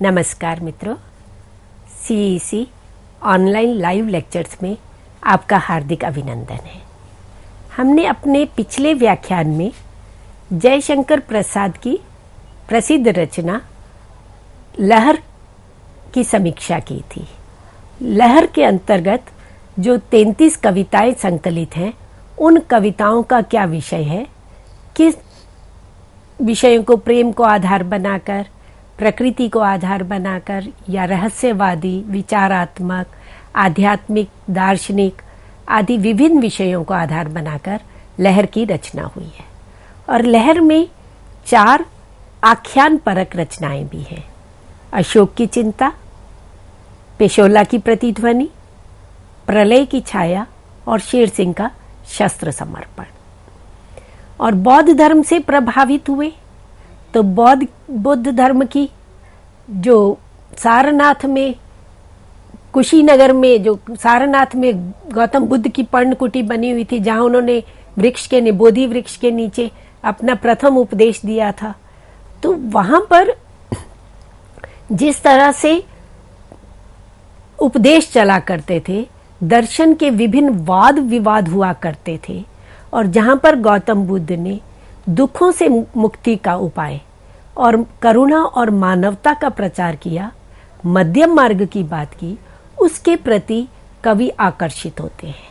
नमस्कार मित्रों, CEC online live lectures में आपका हार्दिक अभिनंदन है। हमने अपने पिछले व्याख्यान में जयशंकर प्रसाद की प्रसिद्ध रचना लहर की समीक्षा की थी। लहर के अंतर्गत जो 33 कविताएं संकलित हैं, उन कविताओं का क्या विषय है, किस विषयों को प्रेम को आधार बनाकर, प्रकृति को आधार बनाकर या रहस्यवादी, विचारात्मक, आध्यात्मिक, दार्शनिक आदि विभिन्न विषयों को आधार बनाकर लहर की रचना हुई है। और लहर में 4 आख्यान परक रचनाएं भी हैं। अशोक की चिंता, पेशोला की प्रतिध्वनि, प्रलय की छाया और शेर सिंह का शस्त्र समर्पण। और बौद्ध धर्म से प्रभावित हुए तो बुद्ध धर्म की जो सारनाथ में, कुशीनगर में, जो सारनाथ में गौतम बुद्ध की पर्णकुटी बनी हुई थी, जहां उन्होंने बोधि वृक्ष के नीचे अपना प्रथम उपदेश दिया था, तो वहां पर जिस तरह से उपदेश चला करते थे, दर्शन के विभिन्न वाद विवाद हुआ करते थे, और जहां पर गौतम बुद्ध ने दुखों से मुक्ति का उपाय और करुणा और मानवता का प्रचार किया, मध्यम मार्ग की बात की, उसके प्रति कवि आकर्षित होते हैं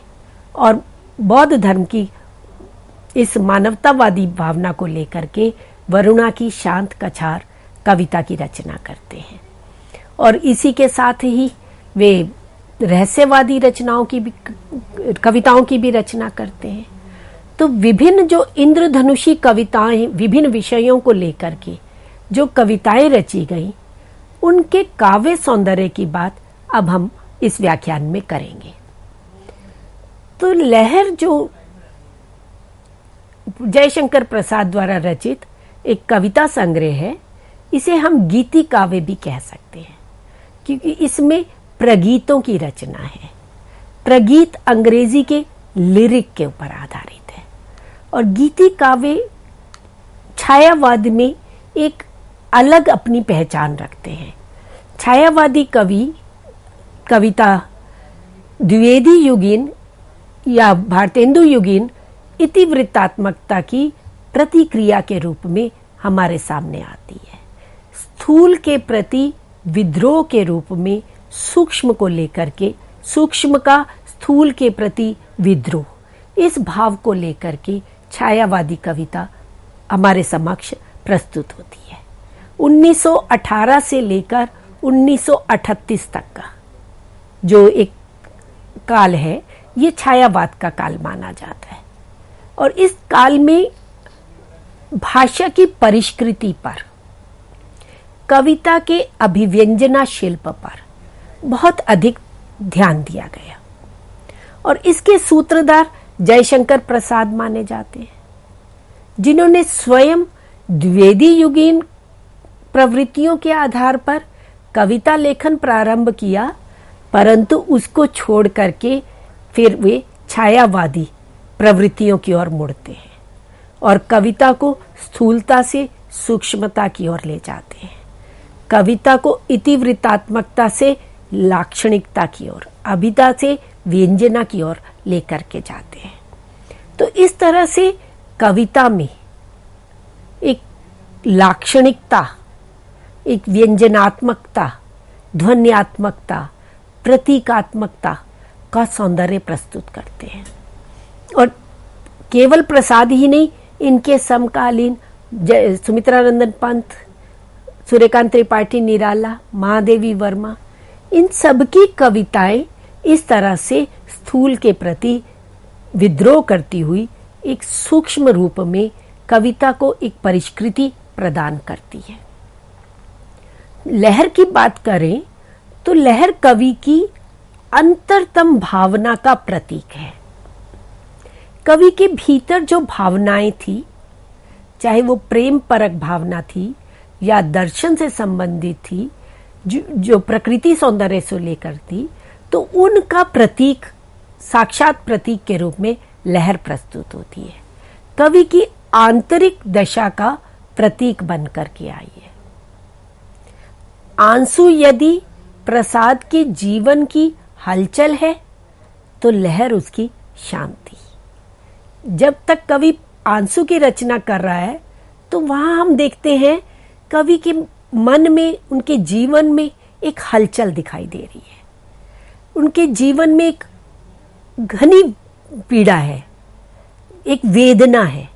और बौद्ध धर्म की इस मानवतावादी भावना को लेकर के वरुणा की शांत कछार कविता की रचना करते हैं। और इसी के साथ ही वे रहस्यवादी कविताओं की भी रचना करते हैं। तो विभिन्न जो इंद्रधनुषी कविताएं, विभिन्न विषयों को लेकर के जो कविताएं रची गई, उनके काव्य सौंदर्य की बात अब हम इस व्याख्यान में करेंगे। तो लहर जो जयशंकर प्रसाद द्वारा रचित एक कविता संग्रह है, इसे हम गीति काव्य भी कह सकते हैं, क्योंकि इसमें प्रगीतों की रचना है। प्रगीत अंग्रेजी के लिरिक के ऊपर आधारित है। और गीति काव्य छायावाद में एक अलग अपनी पहचान रखते हैं। छायावादी कविता द्विवेदी युगीन या भारतेंदु युगीन इतिवृत्तात्मकता की प्रतिक्रिया के रूप में हमारे सामने आती है। स्थूल के प्रति विद्रोह के रूप में सूक्ष्म को लेकर के, सूक्ष्म का स्थूल के प्रति विद्रोह, इस भाव को लेकर के छायावादी कविता हमारे समक्ष प्रस्तुत होती है। 1918 से लेकर 1938 तक का जो एक काल है, ये छायावाद का काल माना जाता है। और इस काल में भाषा की परिष्कृति पर, कविता के अभिव्यंजना शिल्प पर बहुत अधिक ध्यान दिया गया। और इसके सूत्रधार जयशंकर प्रसाद माने जाते हैं, जिन्होंने स्वयं द्विवेदी युगीन प्रवृत्तियों के आधार पर कविता लेखन प्रारंभ किया, परंतु उसको छोड़ करके फिर वे छायावादी प्रवृत्तियों की ओर मुड़ते हैं और कविता को स्थूलता से सूक्ष्मता की ओर ले जाते हैं, कविता को इतिवृत्तात्मकता से लाक्षणिकता की ओर, अभिधा से व्यंजना की ओर लेकर के जाते हैं। तो इस तरह से कविता में एक लाक्षणिकता, एक व्यंजनात्मकता, ध्वन्यात्मकता, प्रतीकात्मकता का सौंदर्य प्रस्तुत करते हैं। और केवल प्रसाद ही नहीं, इनके समकालीन सुमित्रानंदन पंत, सूर्यकांत त्रिपाठी निराला, महादेवी वर्मा, इन सबकी कविताएं इस तरह से स्थूल के प्रति विद्रोह करती हुई एक सूक्ष्म रूप में कविता को एक परिष्कृति प्रदान करती है। लहर की बात करें तो लहर कवि की अंतरतम भावना का प्रतीक है। कवि के भीतर जो भावनाएं थी, चाहे वो प्रेम परक भावना थी या दर्शन से संबंधित थी, जो प्रकृति सौंदर्य से लेकर थी, तो उनका प्रतीक, साक्षात प्रतीक के रूप में लहर प्रस्तुत होती है। कवि की आंतरिक दशा का प्रतीक बनकर के आई है। आंसू यदि प्रसाद के जीवन की हलचल है तो लहर उसकी शांति। जब तक कवि आंसू की रचना कर रहा है तो वहां हम देखते हैं कवि के मन में, उनके जीवन में एक हलचल दिखाई दे रही है। उनके जीवन में एक घनी पीड़ा है, एक वेदना है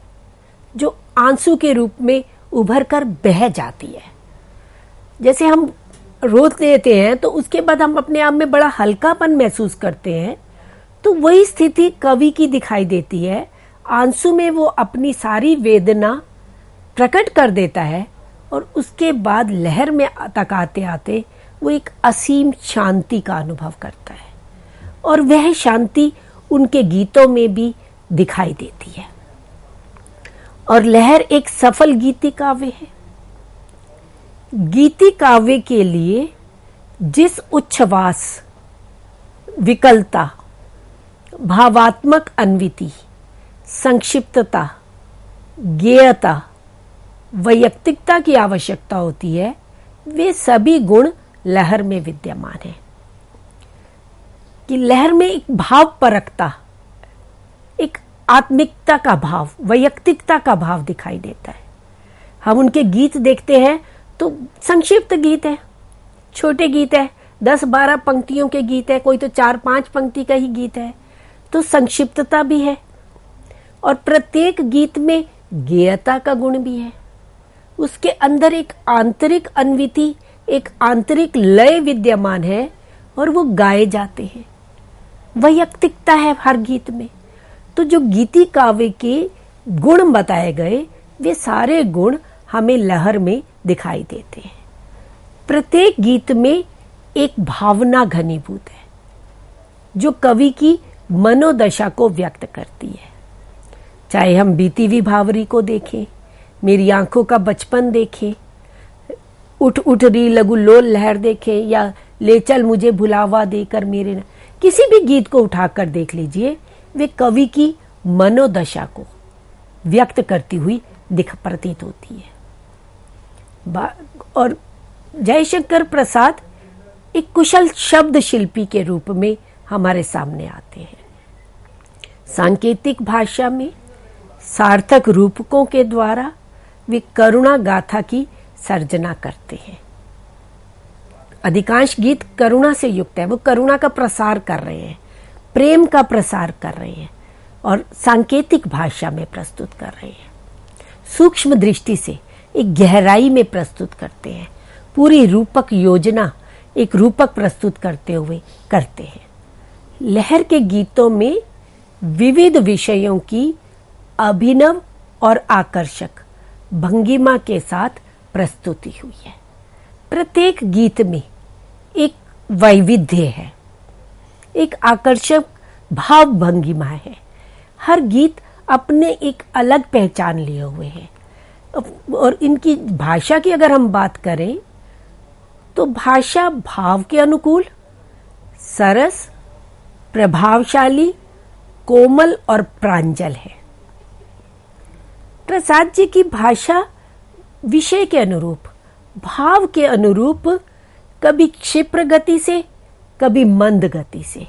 जो आंसू के रूप में उभर कर बह जाती है। जैसे हम रो देते हैं तो उसके बाद हम अपने आप में बड़ा हल्कापन महसूस करते हैं, तो वही स्थिति कवि की दिखाई देती है। आंसू में वो अपनी सारी वेदना प्रकट कर देता है और उसके बाद लहर में तक आते आते वो एक असीम शांति का अनुभव करता है और वह शांति उनके गीतों में भी दिखाई देती है। और लहर एक सफल गीति काव्य है। गीति काव्य के लिए जिस उच्छ्वास, विकलता, भावात्मक अन्विति, संक्षिप्तता, गेयता, वैयक्तिकता की आवश्यकता होती है, वे सभी गुण लहर में विद्यमान हैं। कि लहर में एक भाव परकता, एक आत्मिकता का भाव, वैयक्तिकता का भाव दिखाई देता है। हम उनके गीत देखते हैं तो संक्षिप्त गीत है, छोटे गीत है, 10-12 पंक्तियों के गीत है, कोई तो 4-5 पंक्ति का ही गीत है, तो संक्षिप्तता भी है। और प्रत्येक गीत में गेयता का गुण भी है। उसके अंदर एक आंतरिक अन्विति, एक आंतरिक लय विद्यमान है और वो गाए जाते हैं। वैयक्तिकता है हर गीत में। तो जो गीति काव्य के गुण बताए गए, वे सारे गुण हमें लहर में दिखाई देते हैं। प्रत्येक गीत में एक भावना घनीभूत है जो कवि की मनोदशा को व्यक्त करती है। चाहे हम बीती हुई भावरी को देखें, मेरी आंखों का बचपन देखें, उठ उठ री लघु लोल लहर देखें, या ले चल मुझे भुलावा देकर मेरे न... किसी भी गीत को उठाकर देख लीजिए, वे कवि की मनोदशा को व्यक्त करती हुई प्रतीत होती है। और जयशंकर प्रसाद एक कुशल शब्द शिल्पी के रूप में हमारे सामने आते हैं। सांकेतिक भाषा में सार्थक रूपकों के द्वारा वे करुणा गाथा की सर्जना करते हैं। अधिकांश गीत करुणा से युक्त है, वो करुणा का प्रसार कर रहे हैं, प्रेम का प्रसार कर रहे हैं और सांकेतिक भाषा में प्रस्तुत कर रहे हैं। सूक्ष्म दृष्टि से एक गहराई में प्रस्तुत करते हैं। पूरी रूपक योजना एक रूपक प्रस्तुत करते हुए करते हैं। लहर के गीतों में विविध विषयों की अभिनव और आकर्षक भंगिमा के साथ प्रस्तुति हुई है। प्रत्येक गीत में एक वैविध्य है, एक आकर्षक भाव भंगिमा है। हर गीत अपने एक अलग पहचान लिए हुए हैं। और इनकी भाषा की अगर हम बात करें तो भाषा भाव के अनुकूल, सरस, प्रभावशाली, कोमल और प्रांजल है। प्रसाद जी की भाषा विषय के अनुरूप, भाव के अनुरूप, कभी क्षिप्र गति से, कभी मंद गति से,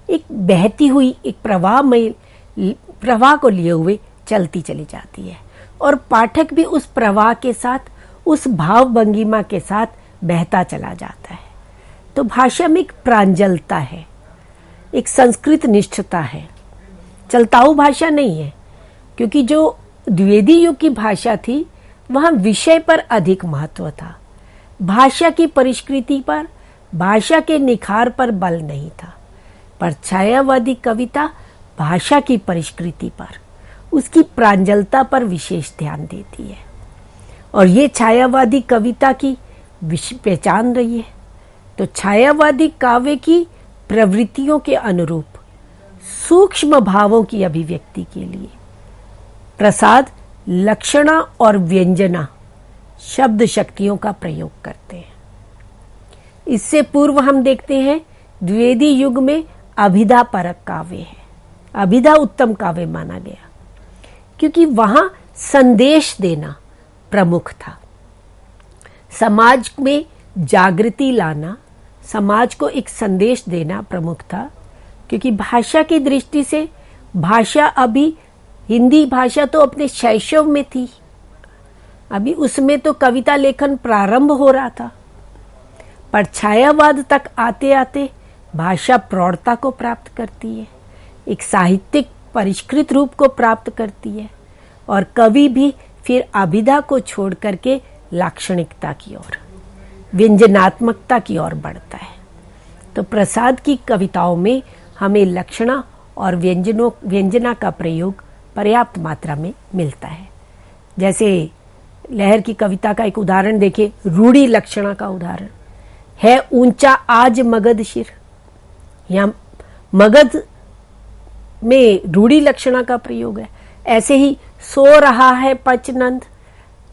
एक बहती हुई एक प्रवाह को लिए हुए चलती चली जाती है और पाठक भी उस प्रवाह के साथ, उस भाव भंगिमा के साथ बहता चला जाता है। तो भाषा में एक प्रांजलता है, एक संस्कृत निष्ठता है, चलताऊ भाषा नहीं है। क्योंकि जो द्विवेदी युग की भाषा थी वहां विषय पर अधिक महत्व था, भाषा की परिष्कृति पर, भाषा के निखार पर बल नहीं था। पर छायावादी कविता भाषा की परिष्कृति पर, उसकी प्रांजलता पर विशेष ध्यान देती है और ये छायावादी कविता की पहचान रही है। तो छायावादी काव्य की प्रवृत्तियों के अनुरूप सूक्ष्म भावों की अभिव्यक्ति के लिए प्रसाद लक्षणा और व्यंजना शब्द शक्तियों का प्रयोग करते हैं। इससे पूर्व हम देखते हैं द्विवेदी युग में अभिधा परक काव्य है। अभिधा उत्तम काव्य माना गया क्योंकि वहां संदेश देना प्रमुख था। समाज में जागृति लाना, समाज को एक संदेश देना प्रमुख था। क्योंकि भाषा की दृष्टि से भाषा अभी हिंदी भाषा तो अपने शैशव में थी, अभी उसमें तो कविता लेखन प्रारंभ हो रहा था, पर छायावाद तक आते आते भाषा प्रौढ़ता को प्राप्त करती है, एक साहित्यिक परिष्कृत रूप को प्राप्त करती है, और कवि भी फिर अभिधा को छोड़ करके लाक्षणिकता की ओर, व्यंजनात्मकता की ओर बढ़ता है। तो प्रसाद की कविताओं में हमें लक्षणा और व्यंजना का प्रयोग पर्याप्त मात्रा में मिलता है। जैसे लहर की कविता का एक उदाहरण देखें, रूढ़ी लक्षणा का उदाहरण है, ऊंचा आज मगध शिर। यहाँ मगध में रूढ़ी लक्षणा का प्रयोग है। ऐसे ही सो रहा है पंचनंद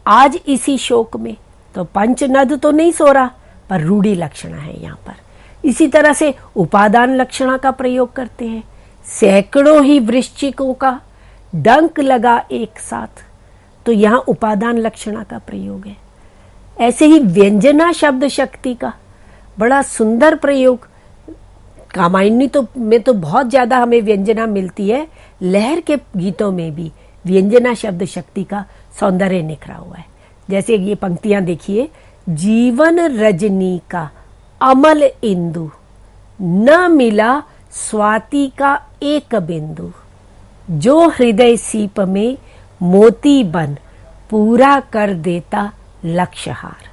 आज इसी शोक में, तो पंचनद तो नहीं सो रहा, पर रूढ़ी लक्षणा है यहाँ पर। इसी तरह से उपादान लक्षणा का प्रयोग करते हैं, सैकड़ों ही वृश्चिकों का डंक लगा एक साथ, तो यहाँ उपादान लक्षणा का प्रयोग है। ऐसे ही व्यंजना शब्द शक्ति का बड़ा सुंदर प्रयोग, कामायनी तो में तो बहुत ज्यादा हमें व्यंजना मिलती है, लहर के गीतों में भी व्यंजना शब्द शक्ति का सौंदर्य निखरा हुआ है। जैसे ये पंक्तियां देखिए, जीवन रजनी का अमल इंदु, न मिला स्वाति का एक बिंदु, जो हृदय सीप में मोती बन पूरा कर देता लक्ष्यहार।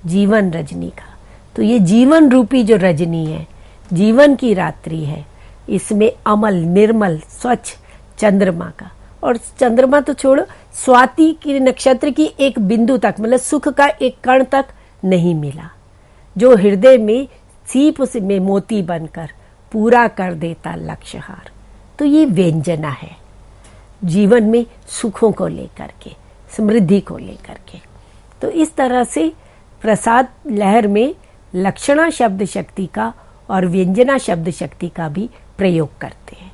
जीवन रजनी का, तो ये जीवन रूपी जो रजनी है, जीवन की रात्रि है, इसमें अमल निर्मल स्वच्छ चंद्रमा का, और चंद्रमा तो छोड़ो, स्वाति की नक्षत्र की एक बिंदु तक, मतलब सुख का एक कण तक नहीं मिला, जो हृदय में सीप में मोती बनकर पूरा कर देता लक्ष्यहार। तो ये व्यंजना है जीवन में सुखों को लेकर के, समृद्धि को लेकर के। तो इस तरह से प्रसाद लहर में लक्षणा शब्द शक्ति का और व्यंजना शब्द शक्ति का भी प्रयोग करते हैं।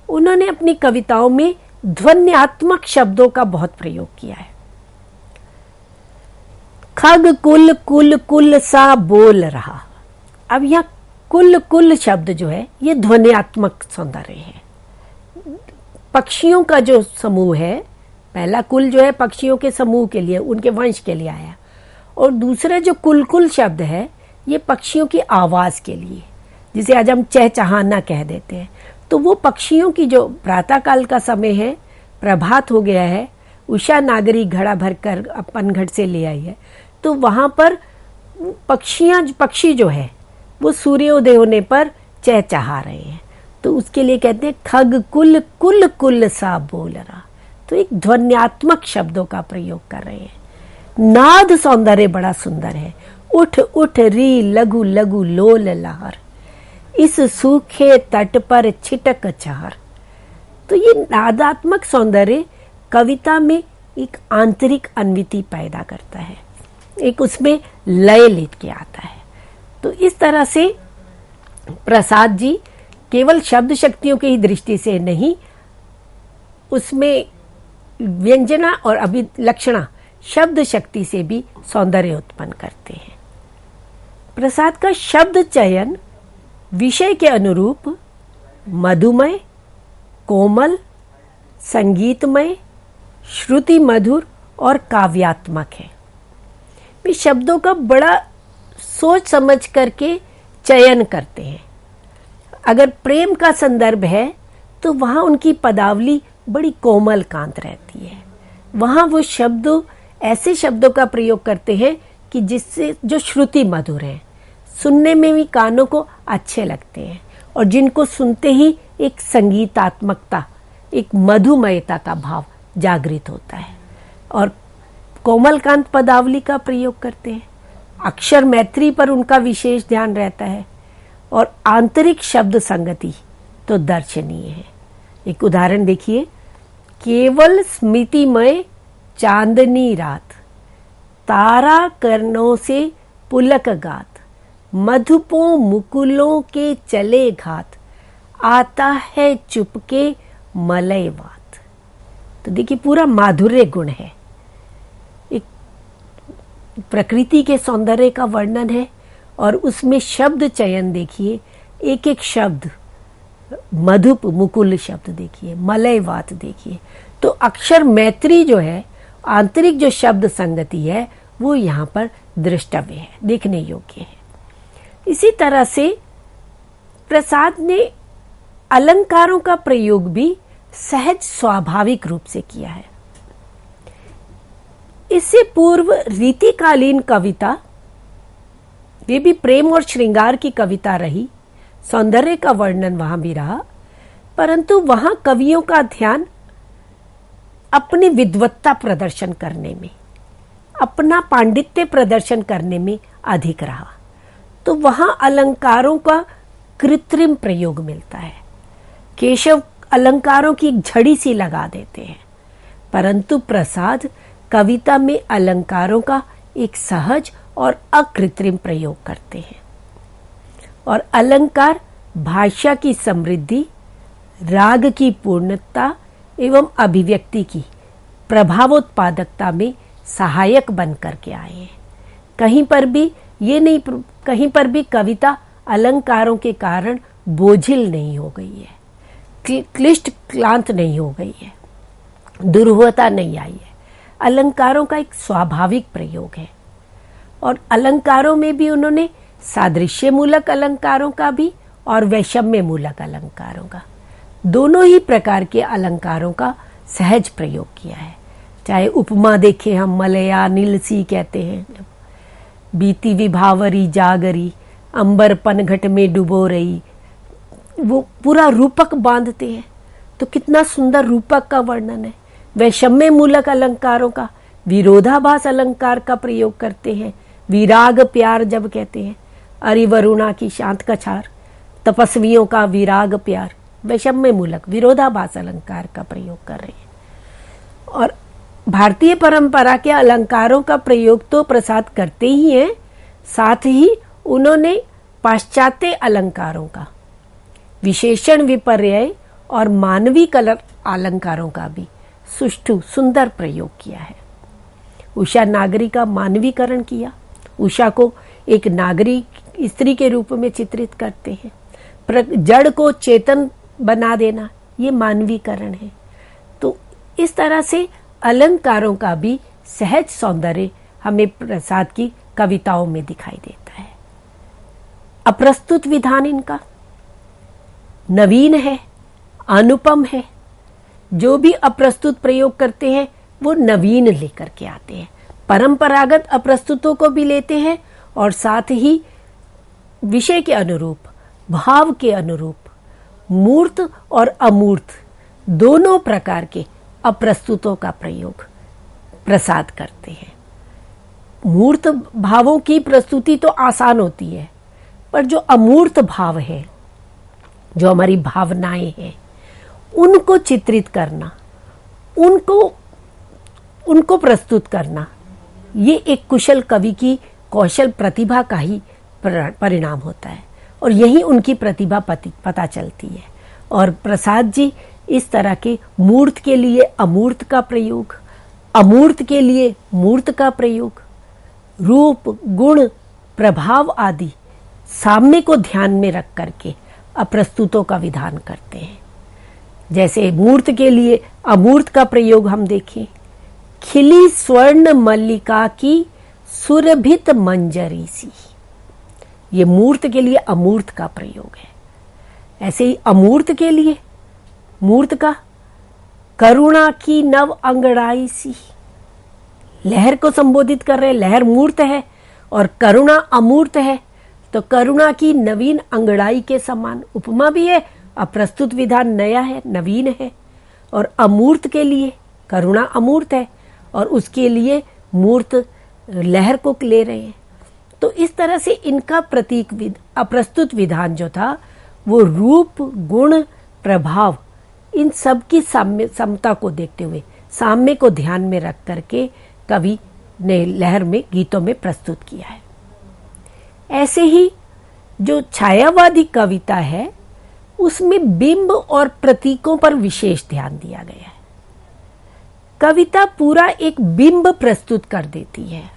उन्होंने अपनी कविताओं में ध्वन्यात्मक शब्दों का बहुत प्रयोग किया है। खग कुल कुल कुल सा बोल रहा। अब यह कुल कुल शब्द जो है ये ध्वन्यात्मक सौंदर्य है। पक्षियों का जो समूह है, पहला कुल जो है पक्षियों के समूह के लिए, उनके वंश के लिए आया, और दूसरा जो कुल कुल शब्द है ये पक्षियों की आवाज के लिए, जिसे आज हम चहचहाना कह देते हैं। तो वो पक्षियों की जो प्रातः काल का समय है, प्रभात हो गया है, उषा नागरी घड़ा भरकर अपन घट से ले आई है, तो वहां पर पक्षी जो है वो सूर्योदय होने पर चहचहा रहे हैं, तो उसके लिए कहते हैं खग कुल कुल कुल सा बोल रहा। तो एक ध्वन्यात्मक शब्दों का प्रयोग कर रहे हैं। नाद सौंदर्य बड़ा सुंदर है, उठ उठ री लघु लघु लोल लहर, इस सूखे तट पर छिटक चहर। तो ये नादात्मक सौंदर्य कविता में एक आंतरिक अन्विति पैदा करता है, एक उसमें लय लेके आता है। तो इस तरह से प्रसाद जी केवल शब्द शक्तियों की ही दृष्टि से नहीं, उसमें व्यंजना और अभिलक्षणा शब्द शक्ति से भी सौंदर्य उत्पन्न करते हैं। प्रसाद का शब्द चयन विषय के अनुरूप मधुमय, कोमल, संगीतमय, श्रुति मधुर और काव्यात्मक है। वे शब्दों का बड़ा सोच समझ करके चयन करते हैं। अगर प्रेम का संदर्भ है तो वहां उनकी पदावली बड़ी कोमल कांत रहती है। वहां वो शब्द ऐसे शब्दों का प्रयोग करते हैं कि जिससे जो श्रुति मधुर है, सुनने में भी कानों को अच्छे लगते हैं, और जिनको सुनते ही एक संगीतात्मकता, एक मधुमयता का भाव जागृत होता है। और कोमलकांत पदावली का प्रयोग करते हैं। अक्षर मैत्री पर उनका विशेष ध्यान रहता है, और आंतरिक शब्द संगति तो दर्शनीय है। एक उदाहरण देखिए, केवल स्मृतिमय चांदनी रात, तारा कर्णों से पुलक गात, मधुपों मुकुलों के चले घात, आता है चुपके मलय बात। तो देखिए पूरा माधुर्य गुण है। एक प्रकृति के सौंदर्य का वर्णन है और उसमें शब्द चयन देखिए, एक एक शब्द, मधुप मुकुल शब्द देखिए, मलयवात देखिए। तो अक्षर मैत्री जो है, आंतरिक जो शब्द संगति है, वो यहाँ पर दृष्टव्य है, देखने योग्य है। इसी तरह से प्रसाद ने अलंकारों का प्रयोग भी सहज स्वाभाविक रूप से किया है। इससे पूर्व रीतिकालीन कविता, ये भी प्रेम और श्रृंगार की कविता रही, सौंदर्य का वर्णन वहां भी रहा, परंतु वहां कवियों का ध्यान अपनी विद्वत्ता प्रदर्शन करने में, अपना पांडित्य प्रदर्शन करने में अधिक रहा। तो वहां अलंकारों का कृत्रिम प्रयोग मिलता है। केशव अलंकारों की एक झड़ी सी लगा देते हैं, परंतु प्रसाद कविता में अलंकारों का एक सहज और अकृत्रिम प्रयोग करते हैं। और अलंकार भाषा की समृद्धि, राग की पूर्णता एवं अभिव्यक्ति की प्रभावोत्पादकता में सहायक बन करके आए हैं। कहीं पर भी कविता अलंकारों के कारण बोझिल नहीं हो गई है, क्लिष्ट क्लांत नहीं हो गई है, दुर्वता नहीं आई है। अलंकारों का एक स्वाभाविक प्रयोग है। और अलंकारों में भी उन्होंने सादृश्य मूलक अलंकारों का भी और वैषम्य मूलक अलंकारों का, दोनों ही प्रकार के अलंकारों का सहज प्रयोग किया है। चाहे उपमा देखें हम, मलया नीलसी कहते हैं, बीती विभावरी जागरी, अंबर पनघट में डुबो रही, वो पूरा रूपक बांधते हैं। तो कितना सुंदर रूपक का वर्णन है। वैषम्य मूलक अलंकारों का, विरोधाभास अलंकार का प्रयोग करते हैं। विराग प्यार जब कहते हैं, अरि वरुणा की शांत कछार, तपस्वियों का विराग प्यार, वैषम्य मूलक विरोधाभास अलंकार का प्रयोग कर रहे हैं। और भारतीय परंपरा के अलंकारों का प्रयोग तो प्रसाद करते ही हैं, साथ ही उन्होंने पाश्चात्य अलंकारों का, विशेषण विपर्यय और मानवी कलर अलंकारों का भी सुष्ठु सुंदर प्रयोग किया है। उषा नागरी का मानवीकरण किया। उषा को एक नागरिक स्त्री के रूप में चित्रित करते हैं। जड़ को चेतन बना देना, ये मानवीकरण है। तो इस तरह से अलंकारों का भी सहज सौंदर्य हमें प्रसाद की कविताओं में दिखाई देता है। अप्रस्तुत विधान इनका नवीन है, अनुपम है। जो भी अप्रस्तुत प्रयोग करते हैं वो नवीन लेकर के आते हैं। परंपरागत अप्रस्तुतों को भी लेते हैं और साथ ही विषय के अनुरूप, भाव के अनुरूप, मूर्त और अमूर्त दोनों प्रकार के अप्रस्तुतों का प्रयोग प्रसाद करते हैं। मूर्त भावों की प्रस्तुति तो आसान होती है, पर जो अमूर्त भाव है, जो हमारी भावनाएं हैं, उनको चित्रित करना, उनको प्रस्तुत करना, ये एक कुशल कवि की कौशल प्रतिभा का ही परिणाम होता है। और यही उनकी प्रतिभा पता चलती है। और प्रसाद जी इस तरह के मूर्त के लिए अमूर्त का प्रयोग, अमूर्त के लिए मूर्त का प्रयोग, रूप, गुण, प्रभाव आदि साम्य को ध्यान में रख करके अप्रस्तुतों का विधान करते हैं। जैसे मूर्त के लिए अमूर्त का प्रयोग हम देखें, खिली स्वर्ण मल्लिका की सुरभित मंजरी सी, ये मूर्त के लिए अमूर्त का प्रयोग है। ऐसे ही अमूर्त के लिए मूर्त का करुणा की नव अंगड़ाई सी, लहर को संबोधित कर रहे, लहर मूर्त है और करुणा अमूर्त है, तो करुणा की नवीन अंगड़ाई के समान उपमा भी है। अप्रस्तुत विधान नया है, नवीन है। और अमूर्त के लिए करुणा अमूर्त है और उसके लिए मूर्त लहर को ले रहे हैं। तो इस तरह से इनका प्रतीक अप्रस्तुत विधान जो था वो रूप, गुण, प्रभाव, इन सब की समता को देखते हुए, साम्य को ध्यान में रख करके कवि ने लहर में, गीतों में प्रस्तुत किया है। ऐसे ही जो छायावादी कविता है उसमें बिंब और प्रतीकों पर विशेष ध्यान दिया गया है। कविता पूरा एक बिंब प्रस्तुत कर देती है।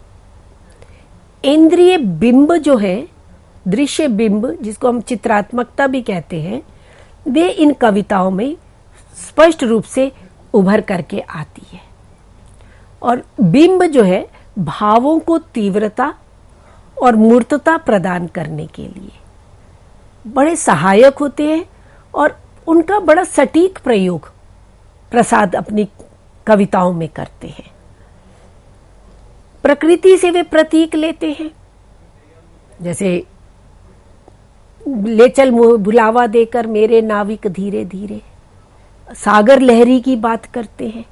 इंद्रिय बिंब जो है, दृश्य बिंब जिसको हम चित्रात्मकता भी कहते हैं, वे इन कविताओं में स्पष्ट रूप से उभर करके आती है। और बिंब जो है भावों को तीव्रता और मूर्तता प्रदान करने के लिए बड़े सहायक होते हैं और उनका बड़ा सटीक प्रयोग प्रसाद अपनी कविताओं में करते हैं। प्रकृति से वे प्रतीक लेते हैं, जैसे ले चल बुलावा देकर मेरे नाविक धीरे धीरे, सागर लहरी की बात करते हैं,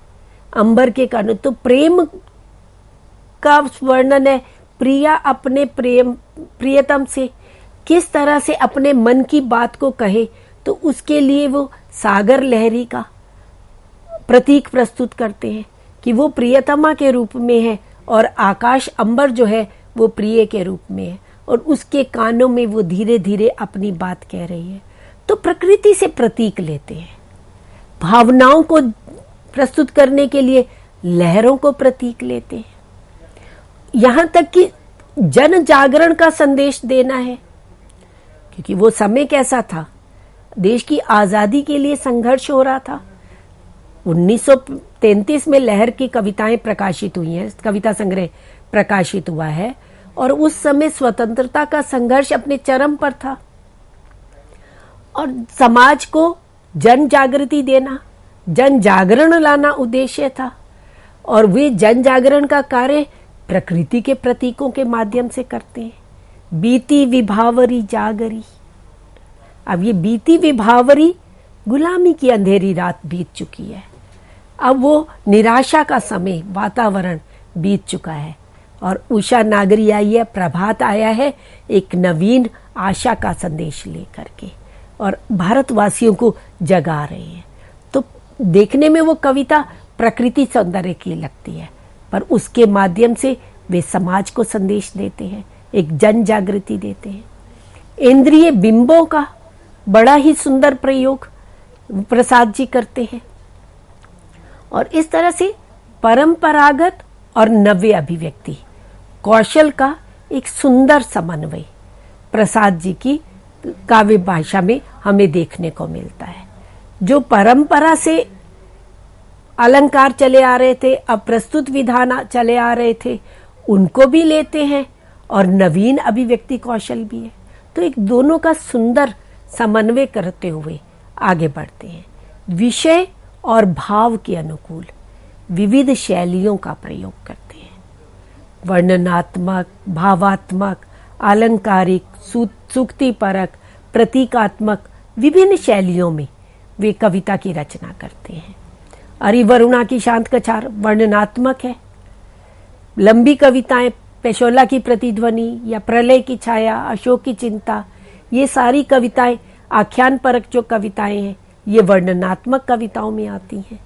अंबर के कानून। तो प्रेम का वर्णन है, प्रिया अपने प्रियतम से किस तरह से अपने मन की बात को कहे, तो उसके लिए वो सागर लहरी का प्रतीक प्रस्तुत करते हैं कि वो प्रियतमा के रूप में है और आकाश अंबर जो है वो प्रिय के रूप में है और उसके कानों में वो धीरे धीरे अपनी बात कह रही है। तो प्रकृति से प्रतीक लेते हैं, भावनाओं को प्रस्तुत करने के लिए लहरों को प्रतीक लेते हैं, यहां तक कि जन जागरण का संदेश देना है, क्योंकि वो समय कैसा था, देश की आजादी के लिए संघर्ष हो रहा था। 1933 में लहर की कविताएं प्रकाशित हुई हैं, कविता संग्रह प्रकाशित हुआ है, और उस समय स्वतंत्रता का संघर्ष अपने चरम पर था और समाज को जन जागृति देना, जन जागरण लाना उद्देश्य था। और वे जन जागरण का कार्य प्रकृति के प्रतीकों के माध्यम से करते हैं। बीती विभावरी जागरी, अब ये बीती विभावरी गुलामी की अंधेरी रात बीत चुकी है, अब वो निराशा का समय वातावरण बीत चुका है और उषा नागरी आई है, प्रभात आया है एक नवीन आशा का संदेश लेकर के और भारतवासियों को जगा रहे हैं। तो देखने में वो कविता प्रकृति सौंदर्य की लगती है, पर उसके माध्यम से वे समाज को संदेश देते हैं, एक जन जागृति देते हैं। इंद्रिय बिंबों का बड़ा ही सुंदर प्रयोग प्रसाद जी करते हैं और इस तरह से परंपरागत और नव्य अभिव्यक्ति कौशल का एक सुंदर समन्वय प्रसाद जी की काव्य भाषा में हमें देखने को मिलता है। जो परंपरा से अलंकार चले आ रहे थे, अब प्रस्तुत विधान चले आ रहे थे, उनको भी लेते हैं और नवीन अभिव्यक्ति कौशल भी है। तो एक दोनों का सुंदर समन्वय करते हुए आगे बढ़ते हैं। विषय और भाव के अनुकूल विविध शैलियों का प्रयोग करते हैं, वर्णनात्मक, भावात्मक, आलंकारिक, सूक्तिपरक, प्रतीकात्मक विभिन्न शैलियों में वे कविता की रचना करते हैं। अरिवरुणा की शांत कछार वर्णनात्मक है, लंबी कविताएं पेशोला की प्रतिध्वनि या प्रलय की छाया, अशोक की चिंता, ये सारी कविताएं आख्यान परक जो कविताएं हैं ये वर्णनात्मक कविताओं में आती हैं।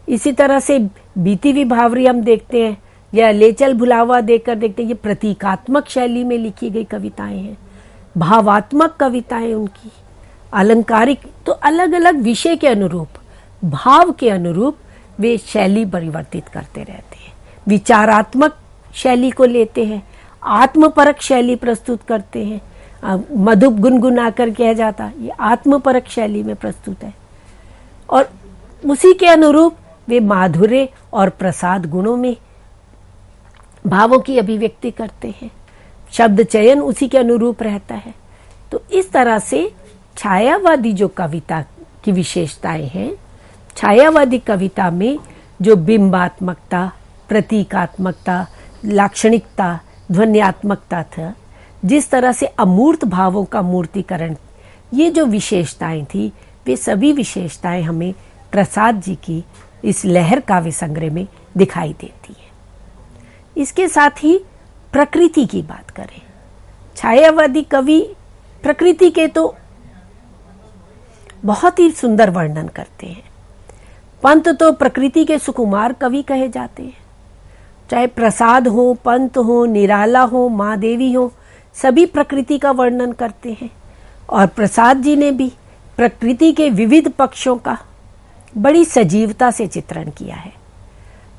इसी तरह से बीती विभावरी हम देखते हैं या ले चल भुलावा देकर देखते हैं, ये प्रतीकात्मक शैली में लिखी गई कविताएं हैं। भावात्मक कविताएं उनकी, अलंकारिक, तो अलग अलग विषय के अनुरूप, भाव के अनुरूप वे शैली परिवर्तित करते रहते हैं। विचारात्मक शैली को लेते हैं, आत्मपरक शैली प्रस्तुत करते हैं। मधुप गुनगुनाकर कह जाता, ये आत्मपरक शैली में प्रस्तुत है और उसी के अनुरूप वे माधुर्य और प्रसाद गुणों में भावों की अभिव्यक्ति करते हैं। शब्द चयन उसी के अनुरूप रहता है। तो इस तरह से छायावादी जो कविता की विशेषताएं हैं, छायावादी कविता में जो बिंबात्मकता, प्रतीकात्मकता, लाक्षणिकता, ध्वन्यात्मकता था, जिस तरह से अमूर्त भावों का मूर्तिकरण, ये जो विशेषताएं थी, वे सभी विशेषताएं हमें प्रसाद जी की इस लहर काव्य संग्रह में दिखाई देती है। इसके साथ ही प्रकृति की बात करें, छायावादी कवि प्रकृति के तो बहुत ही सुंदर वर्णन करते हैं। पंत तो प्रकृति के सुकुमार कवि कहे जाते हैं। चाहे प्रसाद हो, पंत हो, निराला हो, माँ देवी हो, सभी प्रकृति का वर्णन करते हैं। और प्रसाद जी ने भी प्रकृति के विविध पक्षों का बड़ी सजीवता से चित्रण किया है।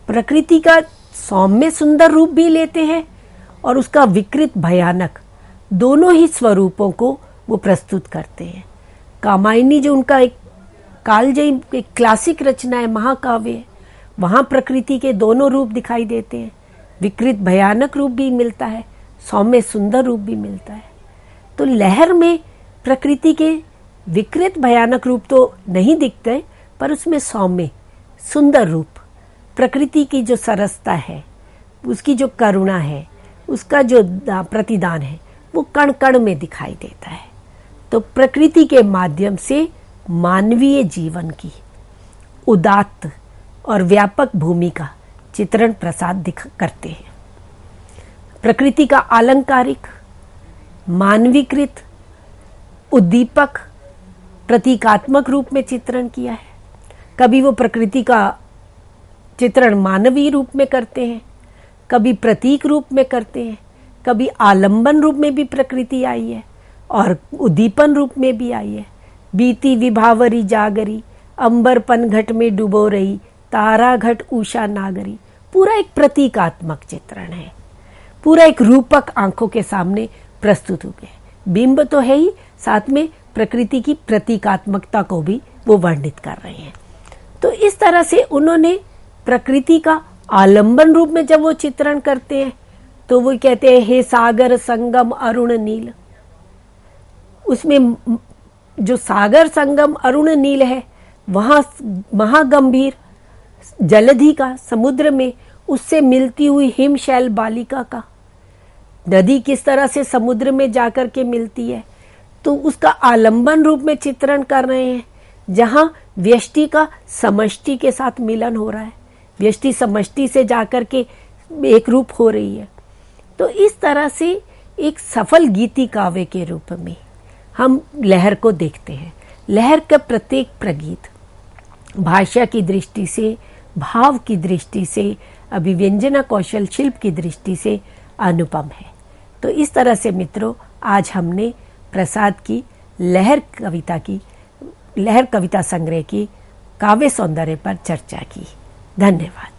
प्रकृति का सौम्य सुंदर रूप भी लेते हैं और उसका विकृत भयानक दोनों ही स्वरूपों को वो प्रस्तुत करते हैं। कामायनी जो उनका एक कालजयी एक क्लासिक रचना है, महाकाव्य है, वहां प्रकृति के दोनों रूप दिखाई देते हैं। विकृत भयानक रूप भी मिलता है, सौम्य सुंदर रूप भी मिलता है। तो लहर में प्रकृति के विकृत भयानक रूप तो नहीं दिखते, पर उसमें सौम्य सुंदर रूप, प्रकृति की जो सरसता है, उसकी जो करुणा है, उसका जो प्रतिदान है, वो कण कण में दिखाई देता है। तो प्रकृति के माध्यम से मानवीय जीवन की उदात्त और व्यापक भूमि का चित्रण प्रसाद करते हैं। प्रकृति का अलंकारिक, मानवीकृत, उद्दीपक, प्रतीकात्मक रूप में चित्रण किया है। कभी वो प्रकृति का चित्रण मानवीय रूप में करते हैं, कभी प्रतीक रूप में करते हैं, कभी आलंबन रूप में भी प्रकृति आई है और उद्दीपन रूप में भी आई है। बीती विभावरी जागरी, अंबर पनघट में डुबो रही, तारा घट उषा नागरी। पूरा एक प्रतीकात्मक चित्रण है, पूरा एक रूपक आंखों के सामने प्रस्तुत हो गया। बिंब तो है ही, साथ में प्रकृति की प्रतीकात्मकता को भी वो वर्णित कर रहे हैं। तो इस तरह से उन्होंने प्रकृति का आलंबन रूप में जब वो चित्रण करते हैं तो वो कहते हैं, हे सागर संगम अरुण नील। उसमें जो सागर संगम अरुण नील है, वहां महागंभीर जलधि का, समुद्र में उससे मिलती हुई हिमशैल बालिका का, नदी किस तरह से समुद्र में जाकर के मिलती है, तो उसका आलंबन रूप में चित्रण कर रहे हैं, जहां व्यष्टि का समष्टि के साथ मिलन हो रहा है, व्यष्टि समष्टि से जाकर के एक रूप हो रही है। तो इस तरह से एक सफल गीति काव्य के रूप में हम लहर को देखते हैं। लहर का प्रत्येक प्रगीत भाषा की दृष्टि से, भाव की दृष्टि से, अभिव्यंजना कौशल शिल्प की दृष्टि से अनुपम है। तो इस तरह से मित्रों, आज हमने प्रसाद की लहर कविता संग्रह की काव्य सौंदर्य पर चर्चा की। धन्यवाद।